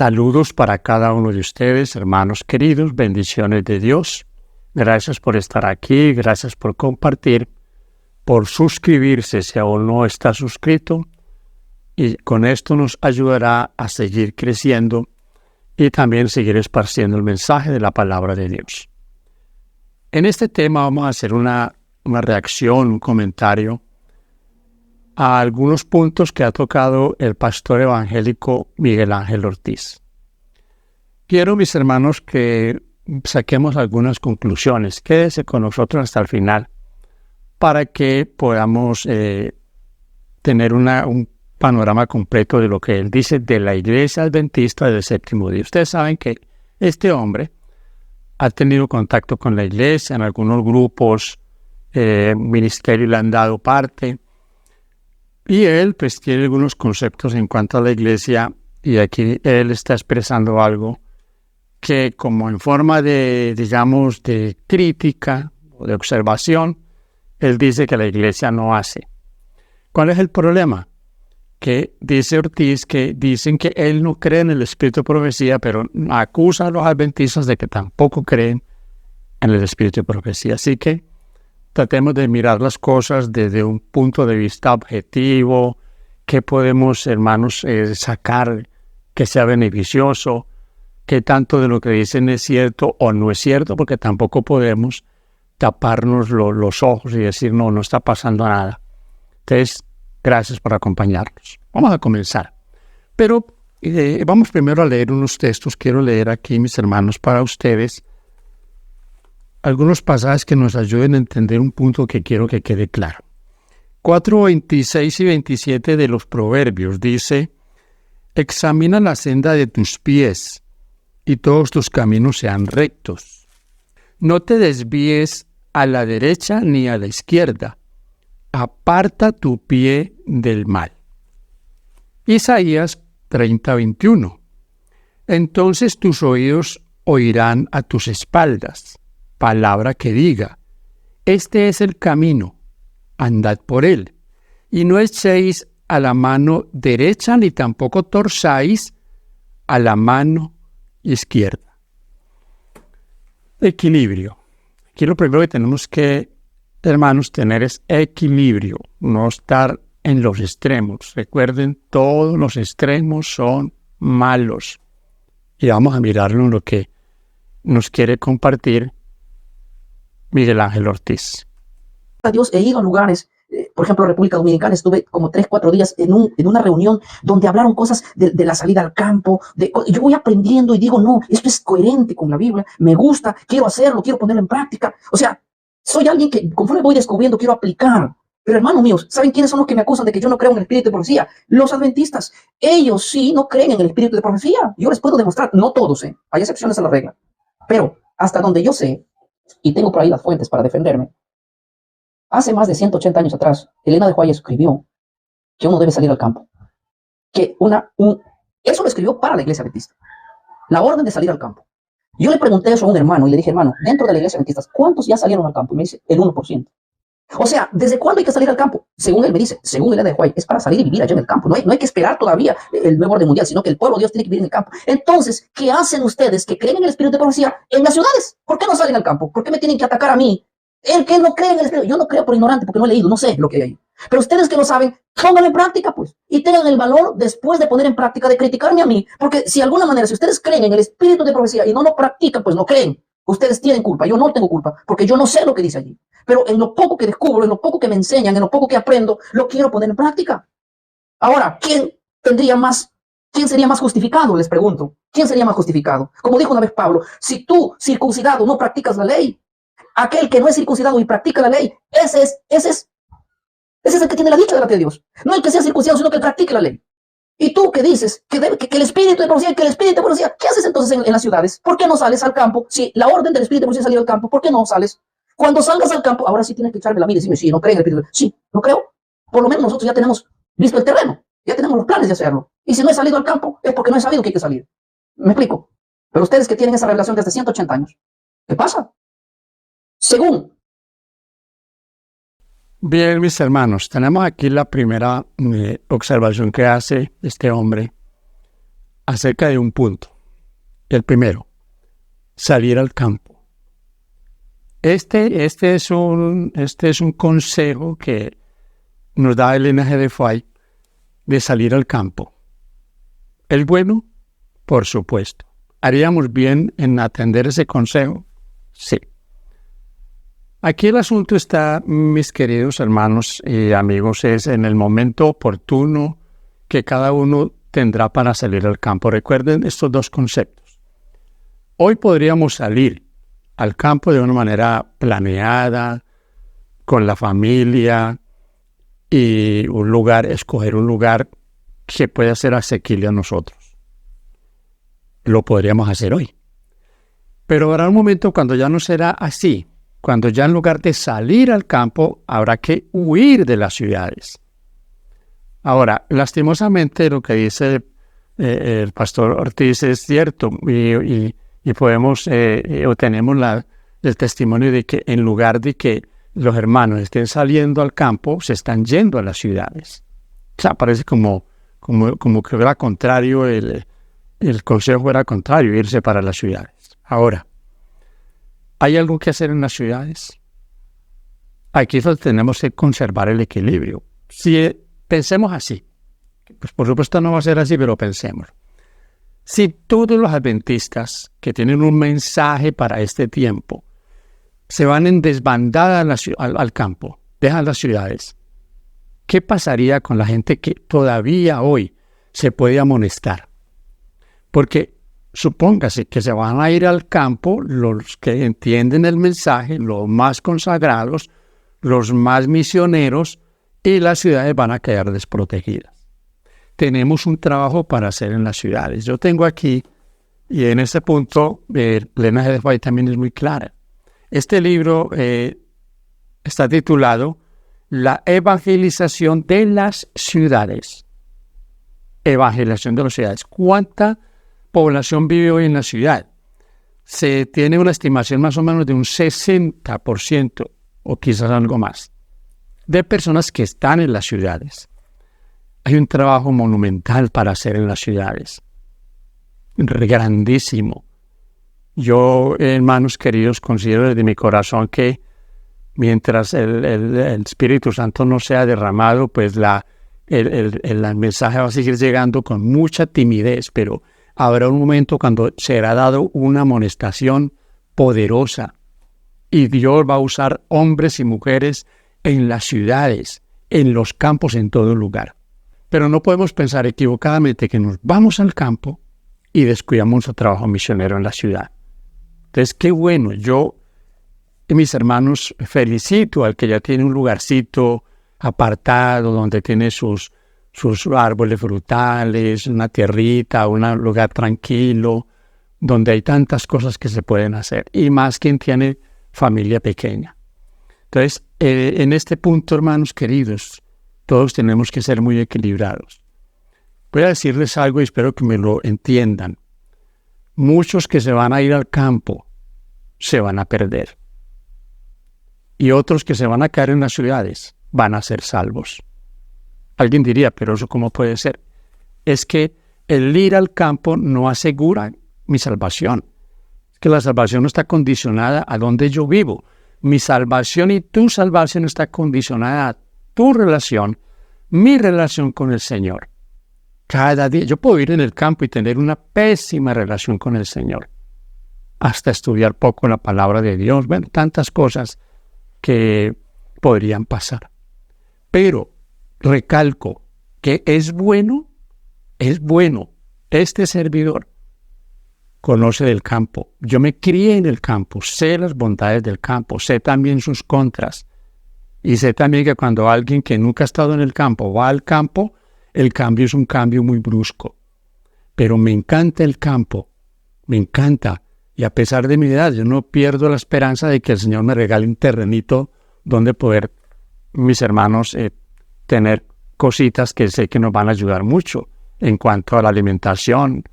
Saludos para cada uno de ustedes, hermanos queridos, bendiciones de Dios. Gracias por estar aquí, gracias por compartir, por suscribirse si aún no está suscrito, y con esto nos ayudará a seguir creciendo y también seguir esparciendo el mensaje de la palabra de Dios. En este tema vamos a hacer una reacción, un comentario a algunos puntos que ha tocado el pastor evangélico Miguel Ángel Ortiz. Quiero, mis hermanos, que saquemos algunas conclusiones. Quédese con nosotros hasta el final para que podamos tener un panorama completo de lo que él dice de la Iglesia Adventista del Séptimo Día. Ustedes saben que este hombre ha tenido contacto con la Iglesia, en algunos grupos, ministerios le han dado parte, y él pues tiene algunos conceptos en cuanto a la Iglesia, y aquí él está expresando algo que como en forma de, digamos, de crítica o de observación, él dice que la Iglesia no hace. ¿Cuál es el problema? Que dice Ortiz que dicen que él no cree en el espíritu de profecía, pero acusa a los adventistas de que tampoco creen en el espíritu de profecía. Así que tratemos de mirar las cosas desde un punto de vista objetivo. ¿Qué podemos, hermanos, sacar que sea beneficioso? ¿Qué tanto de lo que dicen es cierto o no es cierto? Porque tampoco podemos taparnos los ojos y decir, no está pasando nada. Entonces, gracias por acompañarnos. Vamos a comenzar. Pero vamos primero a leer unos textos. Quiero leer aquí, mis hermanos, para ustedes algunos pasajes que nos ayuden a entender un punto que quiero que quede claro. 4:26 y 27 de los Proverbios dice: examina la senda de tus pies y todos tus caminos sean rectos. No te desvíes a la derecha ni a la izquierda. Aparta tu pie del mal. Isaías 30:21. Entonces tus oídos oirán a tus espaldas palabra que diga: este es el camino, andad por él, y no echéis a la mano derecha ni tampoco torzáis a la mano izquierda. Equilibrio. Aquí lo primero que tenemos que, hermanos, tener es equilibrio, no estar en los extremos. Recuerden, todos los extremos son malos. Y vamos a mirarlo en lo que nos quiere compartir Miguel Ángel Ortiz. Dios, he ido a lugares, por ejemplo, República Dominicana, estuve como 3-4 días en una reunión donde hablaron cosas de la salida al campo. Yo voy aprendiendo y digo, no, esto es coherente con la Biblia, me gusta, quiero hacerlo, quiero ponerlo en práctica. O sea, soy alguien que conforme voy descubriendo quiero aplicar. Pero hermanos míos, ¿saben quiénes son los que me acusan de que yo no creo en el espíritu de profecía? Los adventistas. Ellos sí no creen en el espíritu de profecía. Yo les puedo demostrar, no todos, hay excepciones a la regla. Pero hasta donde yo sé, y tengo por ahí las fuentes para defenderme, hace más de 180 años atrás, Elena de White escribió que uno debe salir al campo. Eso lo escribió para la iglesia adventista. La orden de salir al campo. Yo le pregunté eso a un hermano y le dije, hermano, dentro de la iglesia adventista, ¿cuántos ya salieron al campo? Y me dice, el 1%. O sea, ¿desde cuándo hay que salir al campo? Según él me dice, según Elena de White, es para salir y vivir allá en el campo. No hay que esperar todavía el nuevo orden mundial, sino que el pueblo de Dios tiene que vivir en el campo. Entonces, ¿qué hacen ustedes que creen en el espíritu de profecía en las ciudades? ¿Por qué no salen al campo? ¿Por qué me tienen que atacar a mí? El que no cree en el espíritu, yo no creo por ignorante porque no he leído, no sé lo que hay ahí. Pero ustedes que lo saben, pónganlo en práctica, pues. Y tengan el valor, después de poner en práctica, de criticarme a mí. Porque si de alguna manera, si ustedes creen en el espíritu de profecía y no lo practican, pues no creen. Ustedes tienen culpa, yo no tengo culpa, porque yo no sé lo que dice allí. Pero en lo poco que descubro, en lo poco que me enseñan, en lo poco que aprendo, lo quiero poner en práctica. Ahora, ¿quién sería más justificado? Les pregunto. ¿Quién sería más justificado? Como dijo una vez Pablo, si tú, circuncidado, no practicas la ley, aquel que no es circuncidado y practica la ley, ese es el que tiene la dicha delante de Dios. No el que sea circuncidado, sino que practique la ley. Y tú que dices que el espíritu de profecía, ¿qué haces entonces en las ciudades? ¿Por qué no sales al campo? Si la orden del espíritu de profecía es salir al campo, ¿por qué no sales? Cuando salgas al campo, ahora sí tienes que echarme la mira y decirme, sí, no creen en el espíritu. Sí, no creo. Por lo menos nosotros ya tenemos visto el terreno, ya tenemos los planes de hacerlo. Y si no he salido al campo, es porque no he sabido que hay que salir. ¿Me explico? Pero ustedes que tienen esa revelación desde 180 años, ¿qué pasa? Según. Bien, mis hermanos, tenemos aquí la primera observación que hace este hombre acerca de un punto. El primero, salir al campo. Este es un consejo que nos da Elena G. de Fay de salir al campo. ¿Es bueno? Por supuesto. ¿Haríamos bien en atender ese consejo? Sí. Aquí el asunto está, mis queridos hermanos y amigos, es en el momento oportuno que cada uno tendrá para salir al campo. Recuerden estos dos conceptos. Hoy podríamos salir al campo de una manera planeada, con la familia y escoger un lugar que pueda ser asequible a nosotros. Lo podríamos hacer hoy. Pero habrá un momento cuando ya no será así, cuando ya en lugar de salir al campo habrá que huir de las ciudades. Ahora, lastimosamente lo que dice el pastor Ortiz es cierto y podemos o tenemos el testimonio de que en lugar de que los hermanos estén saliendo al campo, se están yendo a las ciudades. O sea, parece como que era contrario, el consejo era contrario, irse para las ciudades. Ahora, ¿hay algo que hacer en las ciudades? Aquí es donde tenemos que conservar el equilibrio. Si pensemos así, pues por supuesto no va a ser así, pero pensemos. Si todos los adventistas que tienen un mensaje para este tiempo se van en desbandada al campo, dejan las ciudades, ¿qué pasaría con la gente que todavía hoy se puede amonestar? Porque supóngase que se van a ir al campo los que entienden el mensaje, los más consagrados, los más misioneros, y las ciudades van a quedar desprotegidas. Tenemos un trabajo para hacer en las ciudades. Yo tengo aquí, y en este punto, Elena G. de Fay también es muy clara. Este libro está titulado La evangelización de las ciudades. Evangelización de las ciudades. ¿Cuánta población vive hoy en la ciudad? Se tiene una estimación más o menos de un 60% o quizás algo más de personas que están en las ciudades. Hay un trabajo monumental para hacer en las ciudades, grandísimo. Yo, hermanos queridos, considero desde mi corazón que mientras el Espíritu Santo no sea derramado, pues el mensaje va a seguir llegando con mucha timidez, pero habrá un momento cuando será dado una amonestación poderosa y Dios va a usar hombres y mujeres en las ciudades, en los campos, en todo lugar. Pero no podemos pensar equivocadamente que nos vamos al campo y descuidamos nuestro trabajo misionero en la ciudad. Entonces, qué bueno. Yo, mis hermanos, felicito al que ya tiene un lugarcito apartado donde tiene sus árboles frutales, una tierrita, un lugar tranquilo, donde hay tantas cosas que se pueden hacer. Y más quien tiene familia pequeña. Entonces, en este punto, hermanos queridos, todos tenemos que ser muy equilibrados. Voy a decirles algo y espero que me lo entiendan. Muchos que se van a ir al campo se van a perder. Y otros que se van a quedar en las ciudades van a ser salvos. Alguien diría, pero ¿eso cómo puede ser? Es que el ir al campo no asegura mi salvación. Es que la salvación no está condicionada a donde yo vivo. Mi salvación y tu salvación está condicionada a tu relación, mi relación con el Señor. Cada día yo puedo ir en el campo y tener una pésima relación con el Señor. Hasta estudiar poco la palabra de Dios. Bueno, tantas cosas que podrían pasar. Pero recalco que es bueno. Este servidor conoce del campo. Yo me crié en el campo, sé las bondades del campo, sé también sus contras. Y sé también que cuando alguien que nunca ha estado en el campo va al campo, el cambio es un cambio muy brusco. Pero me encanta el campo, me encanta. Y a pesar de mi edad, yo no pierdo la esperanza de que el Señor me regale un terrenito donde poder, mis hermanos, tener cositas que sé que nos van a ayudar mucho en cuanto a la alimentación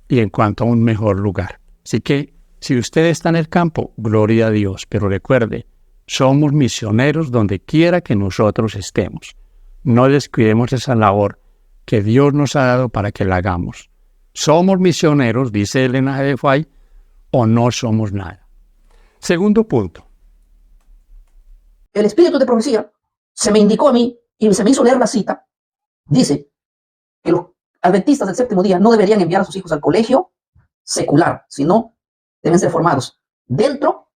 y en cuanto a un mejor lugar. Así que, si usted está en el campo, gloria a Dios. Pero recuerde, somos misioneros donde quiera que nosotros estemos. No descuidemos esa labor que Dios nos ha dado para que la hagamos. ¿Somos misioneros, dice Elena G. de White, o no somos nada? Segundo punto. El espíritu de profecía se me indicó a mí y se me hizo leer la cita. Dice que los adventistas del séptimo día no deberían enviar a sus hijos al colegio secular, sino deben ser formados dentro,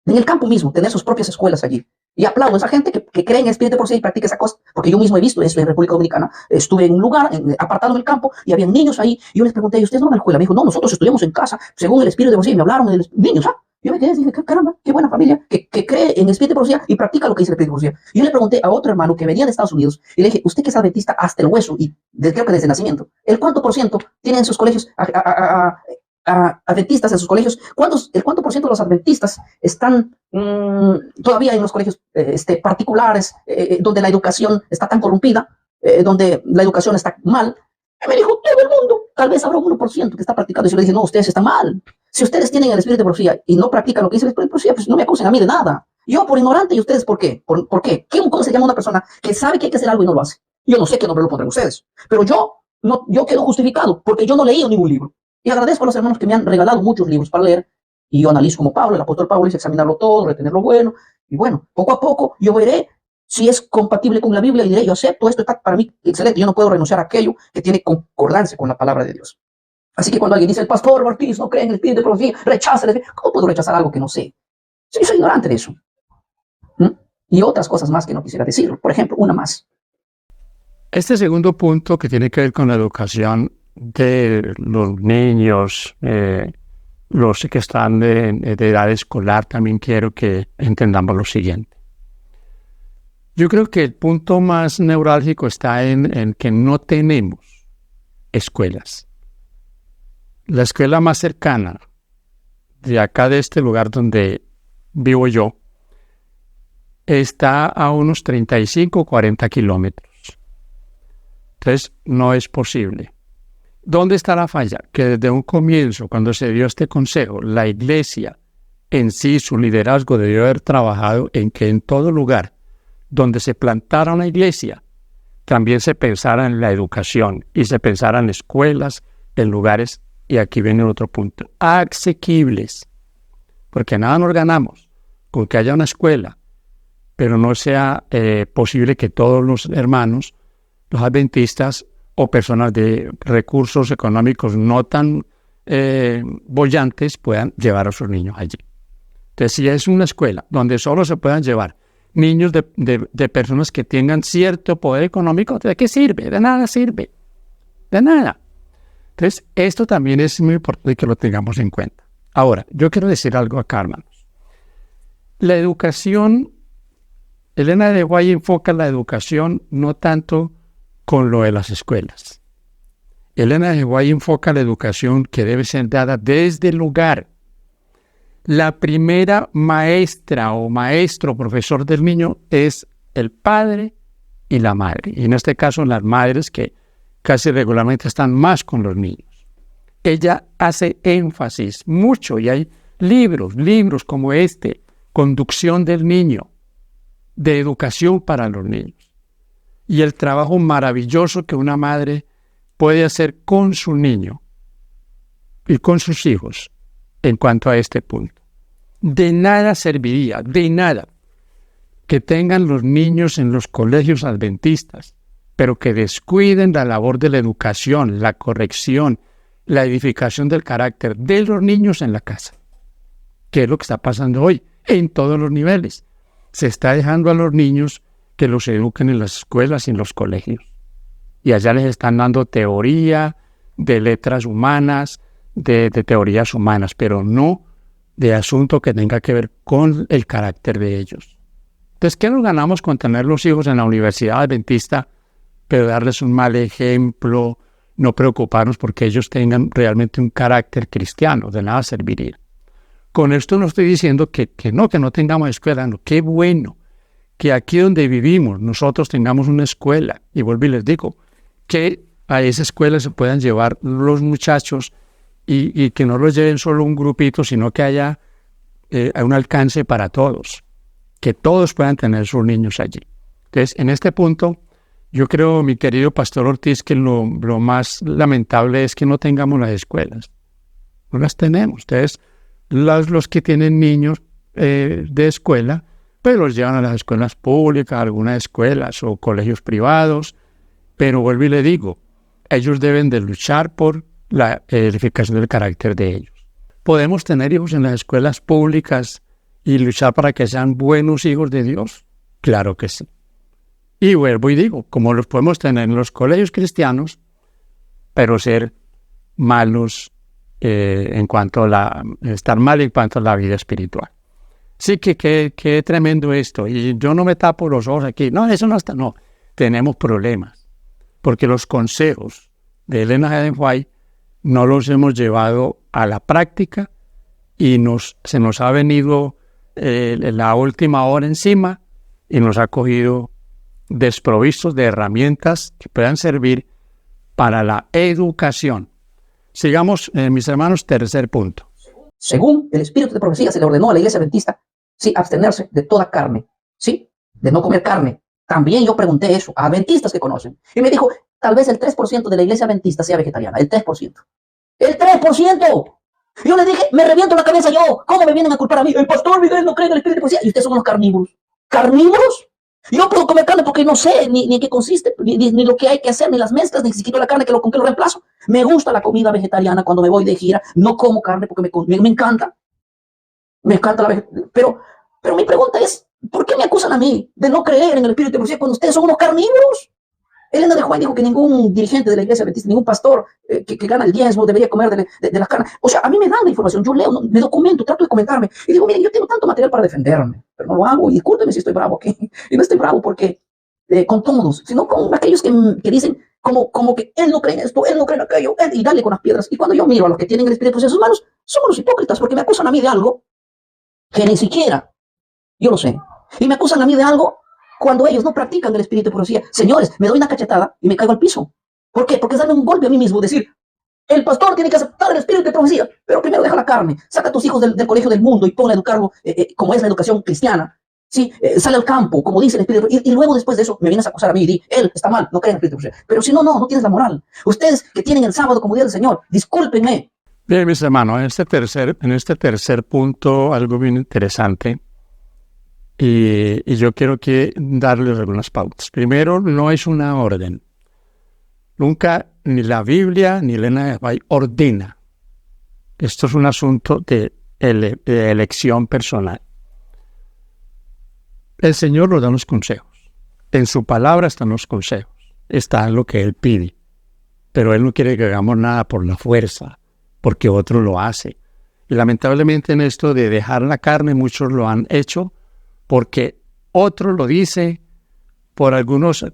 en el campo mismo, tener sus propias escuelas allí. Y aplaudo a esa gente que cree en el espíritu de profecía y practica esa cosa, porque yo mismo he visto eso en República Dominicana. Estuve en un lugar apartado en el campo y había niños ahí. Y yo les pregunté, ¿y ustedes no van a la escuela? Me dijo, no, nosotros estudiamos en casa, según el espíritu de profecía. Y me hablaron de los niños, ¿ah? Yo me quedé y dije, caramba, qué buena familia, que cree en el espíritu de profecía y practica lo que dice el espíritu de profecía. Y yo le pregunté a otro hermano que venía de Estados Unidos y le dije, usted que es adventista hasta el hueso y creo que desde nacimiento, ¿el cuánto por ciento tiene en sus colegios adventistas en sus colegios? ¿El cuánto por ciento de los adventistas están todavía en los colegios particulares, donde la educación está tan corrompida, donde la educación está mal? Y me dijo, todo el mundo, tal vez habrá un 1% que está practicando. Y yo le dije, no, ustedes están mal. Si ustedes tienen el espíritu de profecía y no practican lo que dice el espíritu de profecía, pues no me acusen a mí de nada. Yo por ignorante, ¿y ustedes por qué? ¿Por qué? ¿Cómo se llama una persona que sabe que hay que hacer algo y no lo hace? Yo no sé qué nombre lo pondrán ustedes, pero yo quedo justificado porque yo no leí ningún libro. Y agradezco a los hermanos que me han regalado muchos libros para leer. Y yo analizo como Pablo, el apóstol Pablo, dice examinarlo todo, retener lo bueno. Y bueno, poco a poco yo veré si es compatible con la Biblia y diré, yo acepto esto, está para mí excelente. Yo no puedo renunciar a aquello que tiene concordancia con la palabra de Dios. Así que cuando alguien dice, el pastor Ortiz no cree en el espíritu de profecía, rechaza. ¿Cómo puedo rechazar algo que no sé? Yo soy ignorante de eso. Y otras cosas más que no quisiera decir. Por ejemplo, una más. Este segundo punto que tiene que ver con la educación de los niños, los que están de edad escolar, también quiero que entendamos lo siguiente. Yo creo que el punto más neurálgico está en que no tenemos escuelas. La escuela más cercana de acá, de este lugar donde vivo yo, está a unos 35 o 40 kilómetros. Entonces, no es posible. ¿Dónde está la falla? Que desde un comienzo, cuando se dio este consejo, la iglesia en sí, su liderazgo debió haber trabajado en que en todo lugar donde se plantara una iglesia, también se pensara en la educación y se pensara en escuelas, en lugares, y aquí viene otro punto, asequibles. Porque nada nos ganamos con que haya una escuela, pero no sea posible que todos los hermanos, los adventistas o personas de recursos económicos no tan bollantes puedan llevar a sus niños allí. Entonces, si es una escuela donde solo se puedan llevar niños de personas que tengan cierto poder económico, ¿de qué sirve? De nada sirve. De nada. Entonces, esto también es muy importante que lo tengamos en cuenta. Ahora, yo quiero decir algo acá, hermanos. La educación, Elena de White enfoca la educación no tanto con lo de las escuelas. Elena de White enfoca la educación que debe ser dada desde el hogar. La primera maestra o maestro, profesor del niño es el padre y la madre. Y en este caso las madres que casi regularmente están más con los niños. Ella hace énfasis mucho y hay libros como este, Conducción del Niño, de educación para los niños. Y el trabajo maravilloso que una madre puede hacer con su niño y con sus hijos en cuanto a este punto. De nada serviría, de nada, que tengan los niños en los colegios adventistas, pero que descuiden la labor de la educación, la corrección, la edificación del carácter de los niños en la casa. ¿Qué es lo que está pasando hoy? En todos los niveles. Se está dejando a los niños que los eduquen en las escuelas y en los colegios. Y allá les están dando teoría de letras humanas, de teorías humanas, pero no de asunto que tenga que ver con el carácter de ellos. Entonces, ¿qué nos ganamos con tener los hijos en la universidad adventista, pero darles un mal ejemplo, no preocuparnos porque ellos tengan realmente un carácter cristiano? De nada serviría. Con esto no estoy diciendo que no tengamos escuela, no, qué bueno que aquí donde vivimos nosotros tengamos una escuela. Y vuelvo y les digo, que a esa escuela se puedan llevar los muchachos y que no los lleven solo un grupito, sino que haya un alcance para todos, que todos puedan tener sus niños allí. Entonces, en este punto, Yo creo, mi querido Pastor Ortiz, que lo más lamentable es que no tengamos las escuelas. No las tenemos. Ustedes, los que tienen niños de escuela, pues los llevan a las escuelas públicas, a algunas escuelas o colegios privados. Pero vuelvo y le digo, ellos deben de luchar por la edificación del carácter de ellos. ¿Podemos tener hijos en las escuelas públicas y luchar para que sean buenos hijos de Dios? Claro que sí. Y vuelvo y digo, como los podemos tener en los colegios cristianos, pero ser malos estar mal en cuanto a la vida espiritual. Sí que tremendo esto. Y yo no me tapo los ojos aquí. No, eso no está. No, tenemos problemas. Porque los consejos de Ellen G. White no los hemos llevado a la práctica y se nos ha venido la última hora encima y nos ha cogido desprovistos de herramientas que puedan servir para la educación. Sigamos, mis hermanos, tercer punto. Según el espíritu de profecía se le ordenó a la iglesia adventista, sí, abstenerse de toda carne, sí, de no comer carne. También yo pregunté eso a adventistas que conocen y me dijo, tal vez el 3% de la iglesia adventista sea vegetariana, el 3%. ¡El 3%! Yo les dije, me reviento la cabeza yo. ¿Cómo me vienen a culpar a mí? El pastor Miguel no cree en el espíritu de profecía. Y ustedes son unos carnívoros. ¿Carnívoros? Yo puedo comer carne porque no sé ni en qué consiste, ni lo que hay que hacer, ni las mezclas, ni si quito la carne con qué lo reemplazo. Me gusta la comida vegetariana cuando me voy de gira. No como carne porque me encanta. Me encanta la vegetariana. Pero mi pregunta es, ¿por qué me acusan a mí de no creer en el espíritu de profecía cuando ustedes son unos carnívoros? Ellen G. White dijo que ningún dirigente de la iglesia adventista, ningún pastor que gana el diezmo debería comer de las carnes. O sea, a mí me dan la información, yo leo, me documento, trato de comentarme. Y digo, miren, yo tengo tanto material para defenderme, pero no lo hago. Y discúlpenme si estoy bravo aquí. Y no estoy bravo porque con todos, sino con aquellos que dicen como que él no cree en esto, él no cree en aquello, y dale con las piedras. Y cuando yo miro a los que tienen el espíritu en sus manos, somos los hipócritas porque me acusan a mí de algo que ni siquiera yo lo sé. Y me acusan a mí de algo cuando ellos no practican el espíritu de profecía. Señores, me doy una cachetada y me caigo al piso. ¿Por qué? Porque es darme un golpe a mí mismo, decir, el pastor tiene que aceptar el espíritu de profecía, pero primero deja la carne, saca a tus hijos del colegio del mundo y ponle a educarlo como es la educación cristiana. Sí, sale al campo, como dice el espíritu, y luego después de eso me vienes a acusar a mí y di, él está mal, no cree en el espíritu de profecía. Pero si no tienes la moral. Ustedes que tienen el sábado como día del Señor, discúlpenme. Bien, mis hermanos, en este tercer punto, algo bien interesante. Y yo quiero darles algunas pautas. Primero, no es una orden. Nunca ni la Biblia ni Ellen G. White ordena. Esto es un asunto de elección personal. El Señor nos da los consejos. En su palabra están los consejos. Está en lo que Él pide. Pero Él no quiere que hagamos nada por la fuerza, porque otro lo hace. Y lamentablemente en esto de dejar la carne, muchos lo han hecho porque otro lo dice por algunos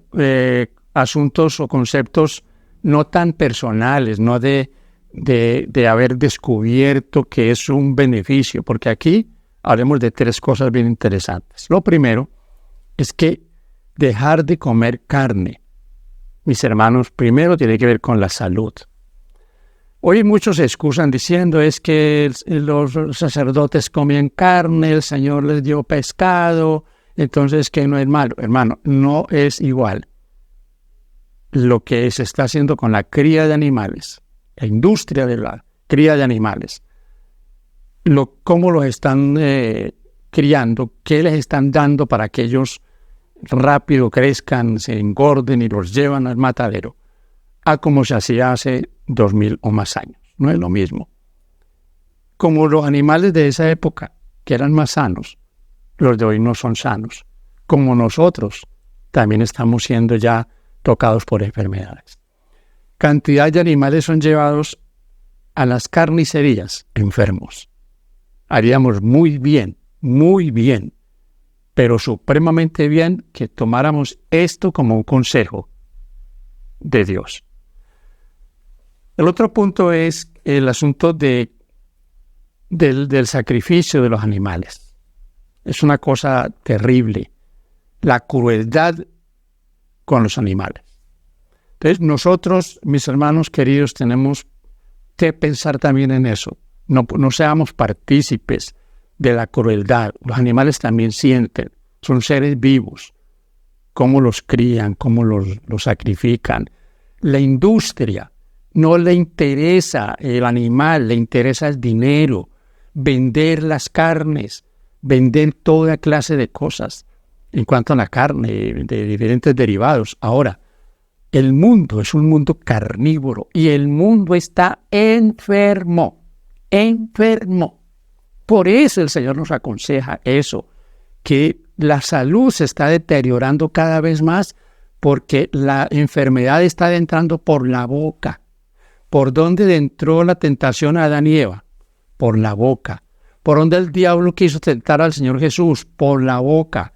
asuntos o conceptos no tan personales, no de haber descubierto que es un beneficio, porque aquí hablemos de tres cosas bien interesantes. Lo primero es que dejar de comer carne, mis hermanos, primero tiene que ver con la salud. Hoy muchos se excusan diciendo es que los sacerdotes comían carne, el Señor les dio pescado, entonces que no es malo. Hermano, no es igual lo que se está haciendo con la cría de animales, la industria de la cría de animales, cómo los están criando, qué les están dando para que ellos rápido crezcan, se engorden y los llevan al matadero, a como se hacía hace 2000 o más años. No es lo mismo. Como los animales de esa época, que eran más sanos, los de hoy no son sanos. Como nosotros, también estamos siendo ya tocados por enfermedades. Cantidad de animales son llevados a las carnicerías enfermos. Haríamos muy bien, pero supremamente bien que tomáramos esto como un consejo de Dios. El otro punto es el asunto del sacrificio de los animales. Es una cosa terrible, la crueldad con los animales. Entonces nosotros, mis hermanos queridos, tenemos que pensar también en eso. No seamos partícipes de la crueldad. Los animales también sienten, son seres vivos, cómo los crían, cómo los sacrifican. La industria no le interesa el animal, le interesa el dinero, vender las carnes, vender toda clase de cosas en cuanto a la carne, de diferentes derivados. Ahora, el mundo es un mundo carnívoro y el mundo está enfermo. Por eso el Señor nos aconseja eso, que la salud se está deteriorando cada vez más porque la enfermedad está entrando por la boca. ¿Por dónde entró la tentación a Adán y Eva? Por la boca. ¿Por dónde el diablo quiso tentar al Señor Jesús? Por la boca.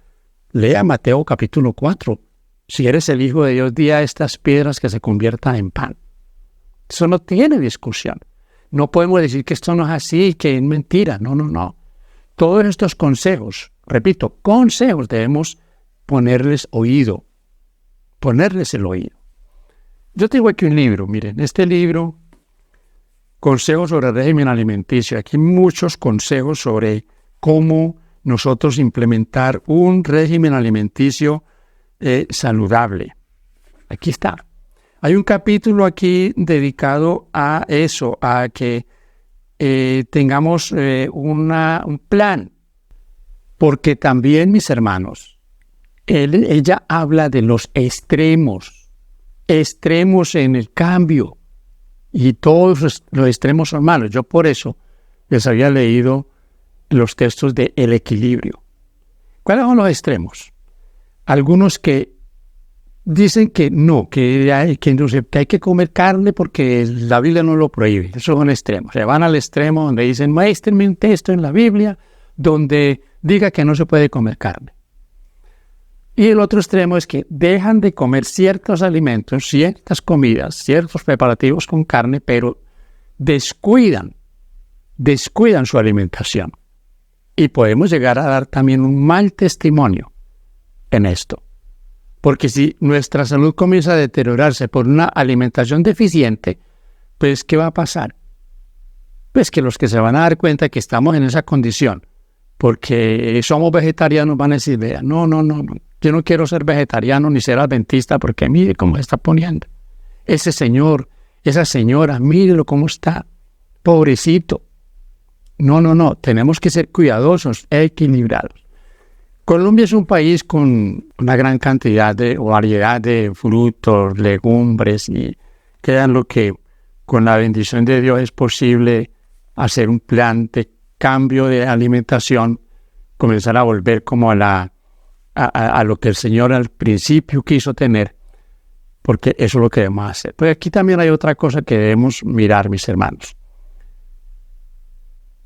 Lea Mateo capítulo 4. Si eres el Hijo de Dios, di a estas piedras que se conviertan en pan. Eso no tiene discusión. No podemos decir que esto no es así, que es mentira. No. Todos estos consejos, repito, consejos, debemos ponerles oído. Ponerles el oído. Yo tengo aquí un libro, miren, este libro, Consejos sobre el régimen alimenticio. Aquí hay muchos consejos sobre cómo nosotros implementar un régimen alimenticio saludable. Aquí está. Hay un capítulo aquí dedicado a eso, a que tengamos un plan. Porque también, mis hermanos, ella habla de los extremos en el cambio. Y todos los extremos son malos. Yo por eso les había leído los textos de El Equilibrio. ¿Cuáles son los extremos? Algunos que dicen que no, que hay que comer carne porque la Biblia no lo prohíbe. Esos son extremos. Se van al extremo donde dicen, muéstrenme un texto en la Biblia donde diga que no se puede comer carne. Y el otro extremo es que dejan de comer ciertos alimentos, ciertas comidas, ciertos preparativos con carne, pero descuidan su alimentación. Y podemos llegar a dar también un mal testimonio en esto. Porque si nuestra salud comienza a deteriorarse por una alimentación deficiente, pues ¿qué va a pasar? Pues que los que se van a dar cuenta que estamos en esa condición, porque somos vegetarianos, van a decir, vea, no, yo no quiero ser vegetariano ni ser adventista porque mire cómo se está poniendo. Ese señor, esa señora, mírelo cómo está, pobrecito. No, tenemos que ser cuidadosos, equilibrados. Colombia es un país con una gran cantidad de variedad de frutos, legumbres, y quedan lo que con la bendición de Dios es posible hacer un plan de cambio de alimentación, comenzar a volver como a lo que el Señor al principio quiso tener, porque eso es lo que debemos hacer. Pero aquí también hay otra cosa que debemos mirar, mis hermanos.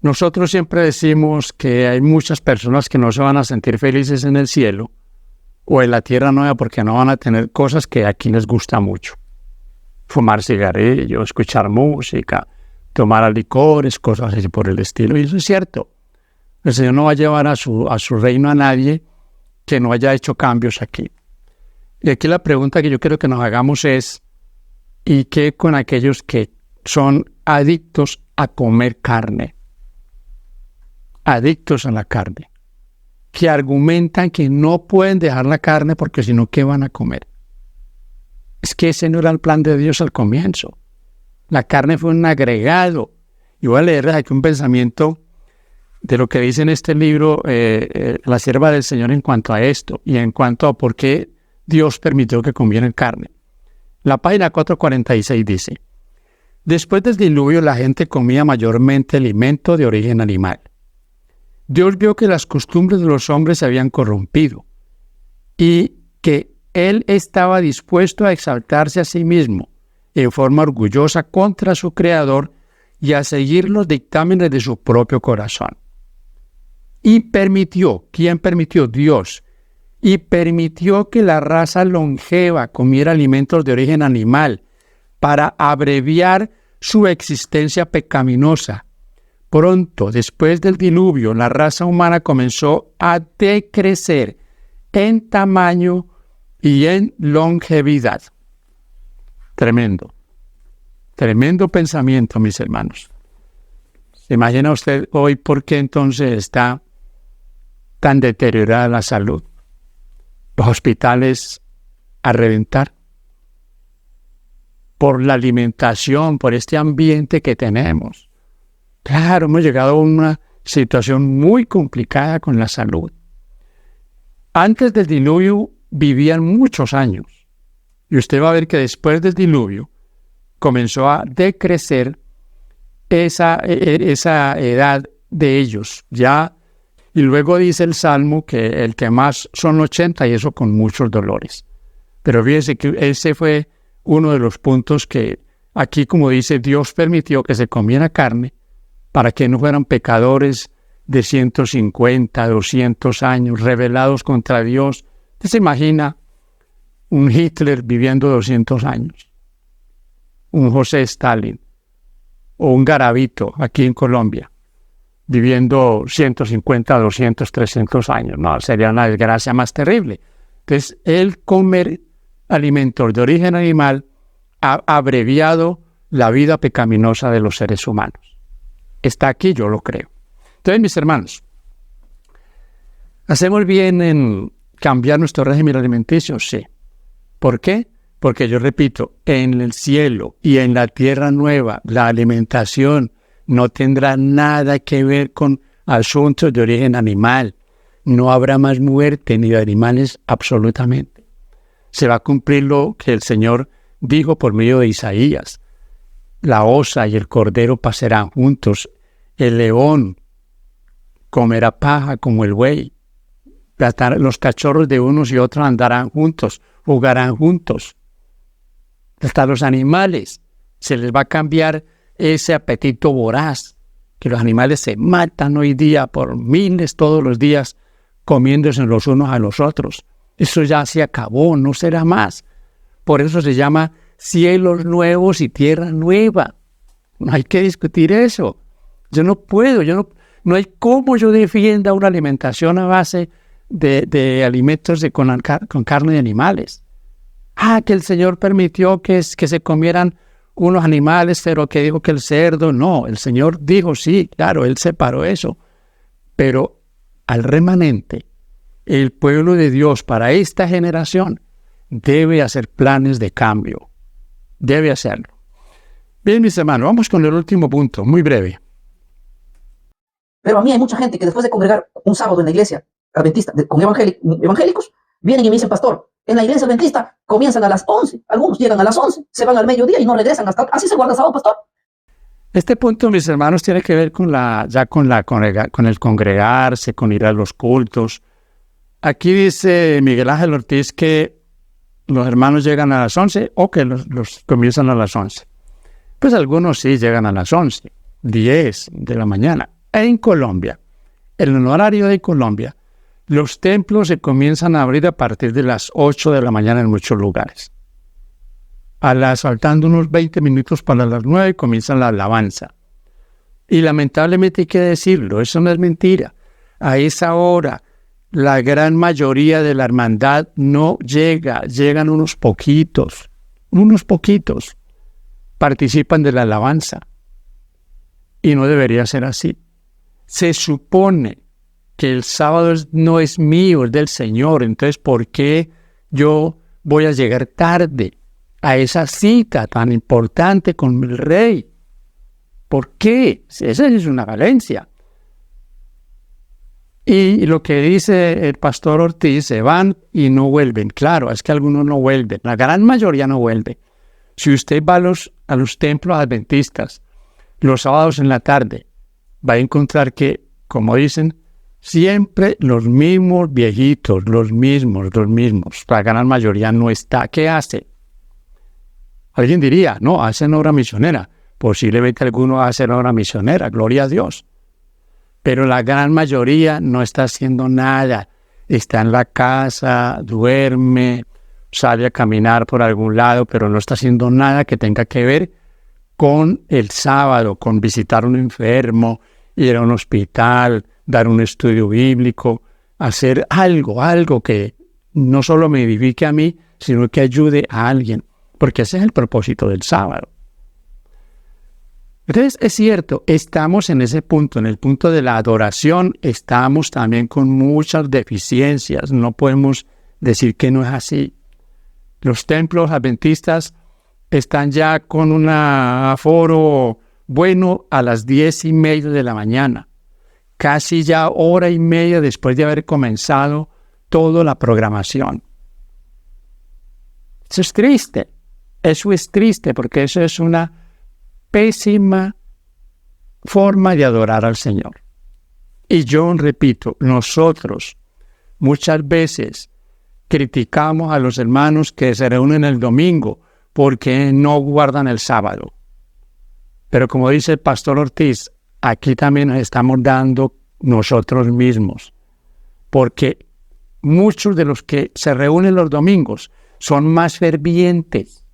Nosotros siempre decimos que hay muchas personas que no se van a sentir felices en el cielo o en la tierra nueva porque no van a tener cosas que aquí les gusta mucho. Fumar cigarrillos, escuchar música, tomar licores, cosas así por el estilo. Y eso es cierto. El Señor no va a llevar a su reino a nadie que no haya hecho cambios aquí. Y aquí la pregunta que yo quiero que nos hagamos es, ¿y qué con aquellos que son adictos a comer carne? Adictos a la carne, que argumentan que no pueden dejar la carne porque si no, ¿qué van a comer? Es que ese no era el plan de Dios al comienzo. La carne fue un agregado. Y voy a leerles aquí un pensamiento de lo que dice en este libro la sierva del Señor en cuanto a esto y en cuanto a por qué Dios permitió que comieran carne. La página 446 dice: después del diluvio la gente comía mayormente alimento de origen animal. Dios vio que las costumbres de los hombres se habían corrompido y que Él estaba dispuesto a exaltarse a sí mismo en forma orgullosa contra su Creador y a seguir los dictámenes de su propio corazón. Y permitió, ¿quién permitió? Dios. Y permitió que la raza longeva comiera alimentos de origen animal para abreviar su existencia pecaminosa. Pronto, después del diluvio, la raza humana comenzó a decrecer en tamaño y en longevidad. Tremendo pensamiento, mis hermanos. ¿Se imagina usted hoy por qué entonces está tan deteriorada la salud? los hospitales a reventar por la alimentación, por este ambiente que tenemos. Claro, hemos llegado a una situación muy complicada con la salud. Antes del diluvio vivían muchos años. Y usted va a ver que después del diluvio comenzó a decrecer esa edad de ellos. Y luego dice el Salmo que el que más son 80 y eso con muchos dolores. Pero fíjense que ese fue uno de los puntos que aquí, como dice, Dios permitió que se comiera carne para que no fueran pecadores de 150, 200 años, rebelados contra Dios. ¿Usted se imagina un Hitler viviendo 200 años? Un José Stalin o un Garavito aquí en Colombia viviendo 150, 200, 300 años. No, sería una desgracia más terrible. Entonces, el comer alimentos de origen animal ha abreviado la vida pecaminosa de los seres humanos. Está aquí, yo lo creo. Entonces, mis hermanos, ¿hacemos bien en cambiar nuestro régimen alimenticio? Sí. ¿Por qué? Porque yo repito, en el cielo y en la tierra nueva, la alimentación no tendrá nada que ver con asuntos de origen animal. No habrá más muerte ni de animales absolutamente. Se va a cumplir lo que el Señor dijo por medio de Isaías. La osa y el cordero pasarán juntos. El león comerá paja como el buey. Los cachorros de unos y otros andarán juntos, jugarán juntos. Hasta los animales se les va a cambiar ese apetito voraz, que los animales se matan hoy día por miles todos los días, comiéndose los unos a los otros. Eso ya se acabó, no será más. Por eso se llama cielos nuevos y tierra nueva. No hay que discutir eso. Yo no puedo, no hay cómo yo defienda una alimentación a base de alimentos con carne de animales. Que el Señor permitió que se comieran unos animales, pero que dijo que el cerdo, no. El Señor dijo, sí, claro, Él separó eso. Pero al remanente, el pueblo de Dios para esta generación debe hacer planes de cambio. Debe hacerlo. Bien, mis hermanos, vamos con el último punto, muy breve. Pero a mí hay mucha gente que después de congregar un sábado en la iglesia adventista con evangélicos, vienen y me dicen, pastor, en la iglesia adventista comienzan a las 11, algunos llegan a las 11, se van al mediodía y no regresan hasta... ¿Así se guarda el sábado, pastor? Este punto, mis hermanos, tiene que ver con el congregarse, con ir a los cultos. Aquí dice Miguel Ángel Ortiz que los hermanos llegan a las 11 o que los comienzan a las 11. Pues algunos sí llegan a las 11, 10 de la mañana. En Colombia, en el horario de Colombia, los templos se comienzan a abrir a partir de las 8 de la mañana en muchos lugares. Faltando unos 20 minutos para las 9 comienza la alabanza. Y lamentablemente hay que decirlo, eso no es mentira. A esa hora, la gran mayoría de la hermandad no llegan unos poquitos, participan de la alabanza. Y no debería ser así. Se supone que el sábado no es mío, es del Señor. Entonces, ¿por qué yo voy a llegar tarde a esa cita tan importante con el Rey? ¿Por qué? Esa es una valencia. Y lo que dice el pastor Ortiz, se van y no vuelven. Claro, es que algunos no vuelven. La gran mayoría no vuelve. Si usted va a los templos adventistas los sábados en la tarde, va a encontrar que, como dicen, siempre los mismos viejitos, los mismos. La gran mayoría no está. ¿Qué hace? Alguien diría, no, hacen obra misionera. Posiblemente algunos hacen obra misionera, gloria a Dios. Pero la gran mayoría no está haciendo nada. Está en la casa, duerme, sale a caminar por algún lado, pero no está haciendo nada que tenga que ver con el sábado, con visitar a un enfermo, ir a un hospital, dar un estudio bíblico, hacer algo que no solo me edifique a mí, sino que ayude a alguien, porque ese es el propósito del sábado. Entonces, es cierto, estamos en ese punto, en el punto de la adoración, estamos también con muchas deficiencias, no podemos decir que no es así. Los templos adventistas están ya con un aforo bueno a las 10:30 de la mañana, casi ya hora y media después de haber comenzado toda la programación. Eso es triste porque eso es una pésima forma de adorar al Señor. Y yo repito, nosotros muchas veces criticamos a los hermanos que se reúnen el domingo porque no guardan el sábado. Pero como dice el pastor Ortiz, aquí también nos estamos dando nosotros mismos, porque muchos de los que se reúnen los domingos son más fervientes,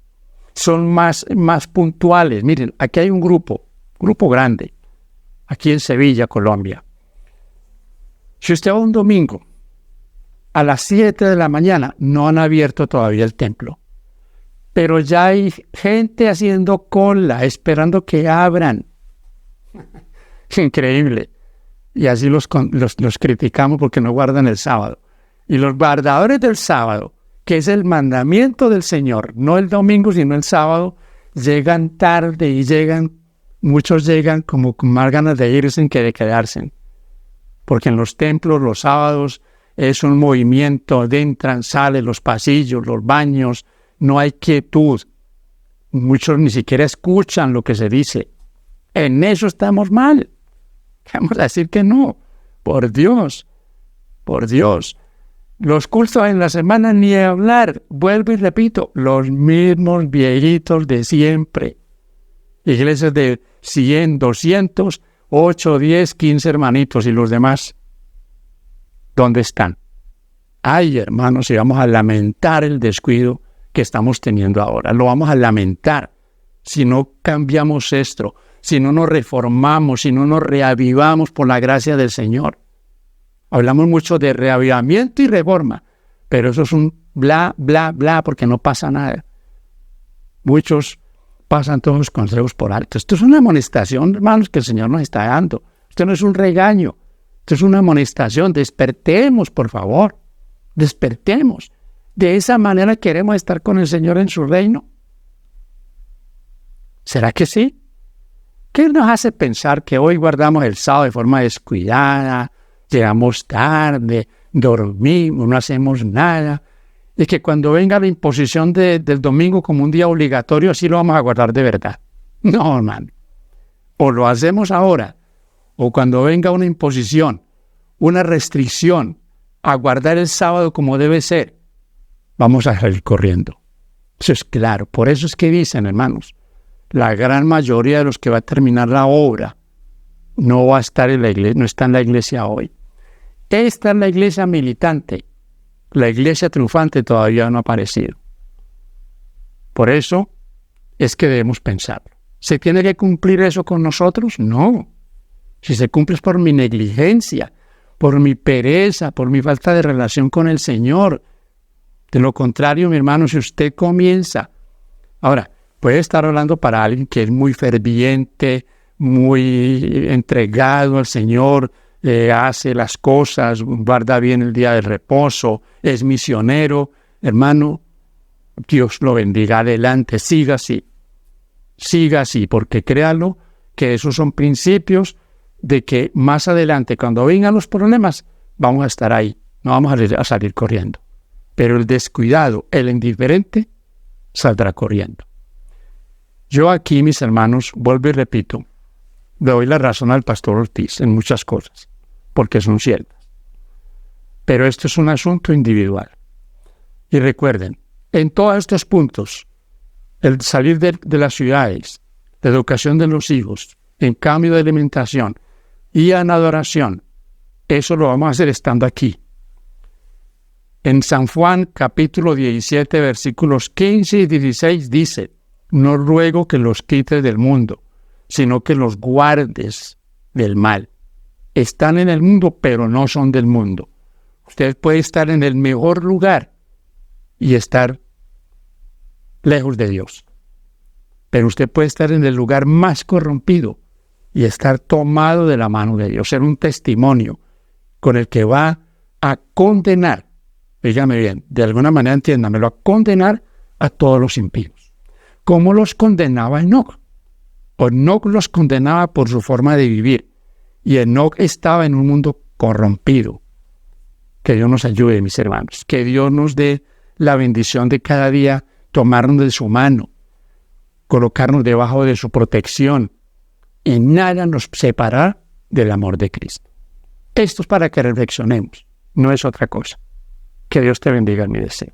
son más puntuales. Miren, aquí hay un grupo grande, aquí en Sevilla, Colombia. Si usted va un domingo a las 7 de la mañana, no han abierto todavía el templo, pero ya hay gente haciendo cola, esperando que abran. Increíble. Y así los criticamos porque no guardan el sábado. Y los guardadores del sábado, que es el mandamiento del Señor, no el domingo, sino el sábado, llegan tarde y muchos llegan como con más ganas de irse que de quedarse. Porque en los templos, los sábados, es un movimiento, entran, salen los pasillos, los baños, no hay quietud. Muchos ni siquiera escuchan lo que se dice. En eso estamos mal. Vamos a decir que no. Por Dios. Los cultos en la semana ni hablar. Vuelvo y repito, los mismos viejitos de siempre. Iglesias de 100, 200, 8, 10, 15 hermanitos y los demás. ¿Dónde están? Ay, hermanos, y vamos a lamentar el descuido que estamos teniendo ahora. Lo vamos a lamentar si no cambiamos esto, si no nos reformamos, si no nos reavivamos por la gracia del Señor. Hablamos mucho de reavivamiento y reforma, pero eso es un bla, bla, bla, porque no pasa nada. Muchos pasan todos los consejos por alto. Esto es una amonestación, hermanos, que el Señor nos está dando. Esto no es un regaño, esto es una amonestación. Despertemos, por favor, despertemos. ¿De esa manera queremos estar con el Señor en su reino? ¿Será que sí? ¿Qué nos hace pensar que hoy guardamos el sábado de forma descuidada, llegamos tarde, dormimos, no hacemos nada, y que cuando venga la imposición del domingo como un día obligatorio, así lo vamos a guardar de verdad? No, hermano. O lo hacemos ahora, o cuando venga una imposición, una restricción a guardar el sábado como debe ser, vamos a salir corriendo. Eso es claro. Por eso es que dicen, hermanos, la gran mayoría de los que va a terminar la obra no va a estar en la iglesia, no está en la iglesia hoy. Esta es la iglesia militante. La iglesia triunfante todavía no ha aparecido. Por eso es que debemos pensarlo. ¿Se tiene que cumplir eso con nosotros? No. Si se cumple es por mi negligencia, por mi pereza, por mi falta de relación con el Señor. De lo contrario, mi hermano, si usted comienza... Ahora, puede estar hablando para alguien que es muy ferviente, muy entregado al Señor, hace las cosas, guarda bien el día de reposo, es misionero. Hermano, Dios lo bendiga, adelante, siga así, porque créalo que esos son principios de que más adelante, cuando vengan los problemas, vamos a estar ahí, no vamos a salir corriendo. Pero el descuidado, el indiferente, saldrá corriendo. Yo aquí, mis hermanos, vuelvo y repito, le doy la razón al pastor Ortiz en muchas cosas, porque son ciertas. Pero esto es un asunto individual. Y recuerden, en todos estos puntos, el salir de las ciudades, la educación de los hijos, en cambio de alimentación y en adoración, eso lo vamos a hacer estando aquí. En San Juan, capítulo 17, versículos 15 y 16, dice: no ruego que los quites del mundo, sino que los guardes del mal. Están en el mundo, pero no son del mundo. Usted puede estar en el mejor lugar y estar lejos de Dios. Pero usted puede estar en el lugar más corrompido y estar tomado de la mano de Dios. Ser un testimonio con el que va a condenar Dígame bien, de alguna manera entiéndamelo, a condenar a todos los impíos. ¿Cómo los condenaba Enoc? Enoc los condenaba por su forma de vivir. Y Enoc estaba en un mundo corrompido. Que Dios nos ayude, mis hermanos. Que Dios nos dé la bendición de cada día tomarnos de su mano, colocarnos debajo de su protección y nada nos separará del amor de Cristo. Esto es para que reflexionemos, no es otra cosa. Que Dios te bendiga, mi deseo.